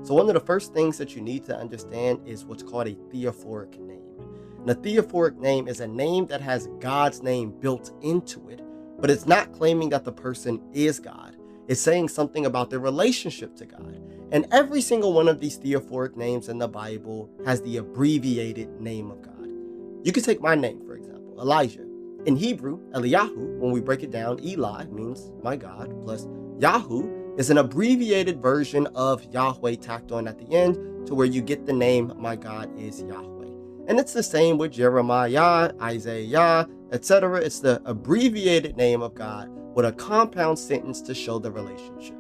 So one of the first things that you need to understand is what's called a theophoric name. And a theophoric name is a name that has God's name built into it, but it's not claiming that the person is God. It's saying something about their relationship to God. And every single one of these theophoric names in the Bible has the abbreviated name of God. You can take my name, for example, Elijah. In Hebrew, Eliyahu, when we break it down, Eli means my God, plus Yahu is an abbreviated version of Yahweh tacked on at the end to where you get the name my God is Yahweh. And it's the same with Jeremiah, Isaiah, etc. It's the abbreviated name of God with a compound sentence to show the relationship.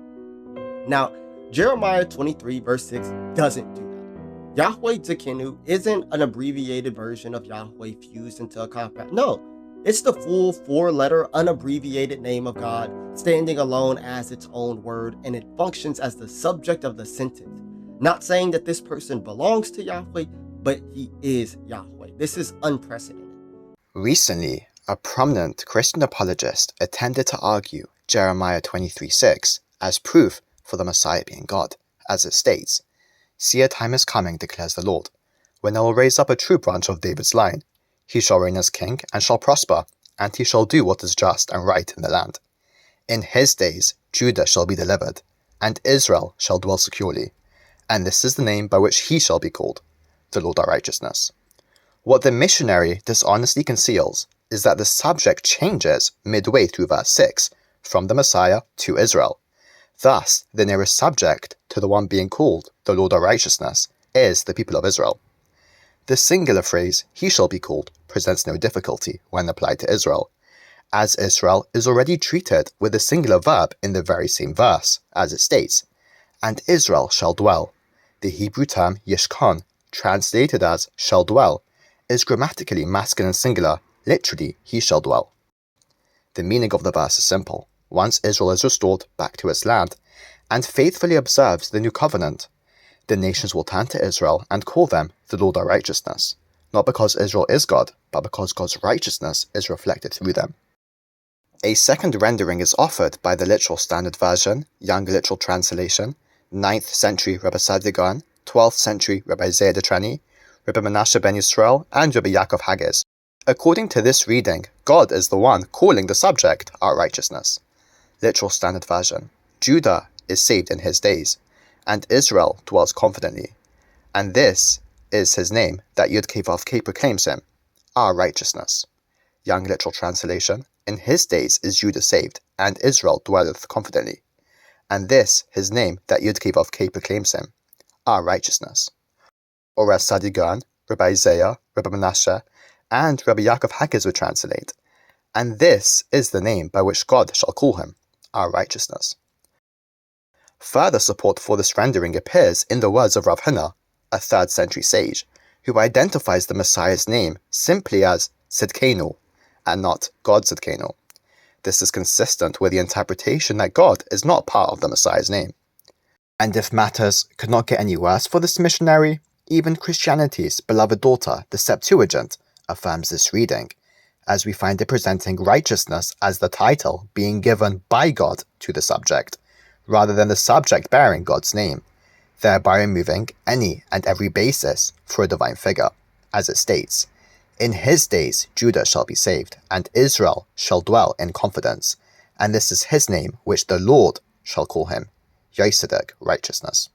Now, Jeremiah 23 verse 6 doesn't do that. Yahweh Tzidkenu isn't an abbreviated version of Yahweh fused into a compound. No, it's the full 4-letter unabbreviated name of God, standing alone as its own word, and it functions as the subject of the sentence. Not saying that this person belongs to Yahweh, but he is Yahweh. This is unprecedented. Recently, a prominent Christian apologist attempted to argue Jeremiah 23:6 as proof for the Messiah being God, as it states, "See, a time is coming, declares the Lord, when I will raise up a true branch of David's line. He shall reign as king and shall prosper, and he shall do what is just and right in the land. In his days Judah shall be delivered, and Israel shall dwell securely. And this is the name by which he shall be called, the Lord our righteousness." What the missionary dishonestly conceals is that the subject changes midway through verse 6, from the Messiah to Israel. Thus, the nearest subject to the one being called the Lord our righteousness is the people of Israel. The singular phrase, "he shall be called," presents no difficulty when applied to Israel, as Israel is already treated with the singular verb in the very same verse, as it states, "And Israel shall dwell." The Hebrew term yishkon, translated as shall dwell, is grammatically masculine singular, literally he shall dwell. The meaning of the verse is simple. Once Israel is restored back to its land and faithfully observes the new covenant, the nations will turn to Israel and call them the Lord our righteousness, not because Israel is God, but because God's righteousness is reflected through them. A second rendering is offered by the Literal Standard Version, Young Literal Translation, 9th century Rabbi Sadigan, 12th century Rabbi Zeir Detrani, Rabbi Menashe ben Yisrael, and Rabbi Yaakov Haggis. According to this reading, God is the one calling the subject our righteousness. Literal Standard Version, Judah is saved in his days, and Israel dwells confidently. And this is his name that Yud-Keh-Vav-Keh proclaims him, our righteousness. Young Literal Translation, in his days is Judah saved, and Israel dwelleth confidently. And this his name that Yud-Keh-Vav-Keh proclaims him, our righteousness. Or as Sadigan, Rabbi Zeir, Rabbi Menashe, and Rabbi Yaakov Haggis would translate, and this is the name by which God shall call him, our righteousness. Further support for this rendering appears in the words of Rav Huna, a 3rd century sage, who identifies the Messiah's name simply as Tzidkenu, and not God Tzidkenu. This is consistent with the interpretation that God is not part of the Messiah's name. And if matters could not get any worse for this missionary, even Christianity's beloved daughter, the Septuagint, affirms this reading, as we find it presenting righteousness as the title being given by God to the subject, rather than the subject bearing God's name, thereby removing any and every basis for a divine figure, as it states, "In his days Judah shall be saved, and Israel shall dwell in confidence, and this is his name which the Lord shall call him, Yosedek, righteousness."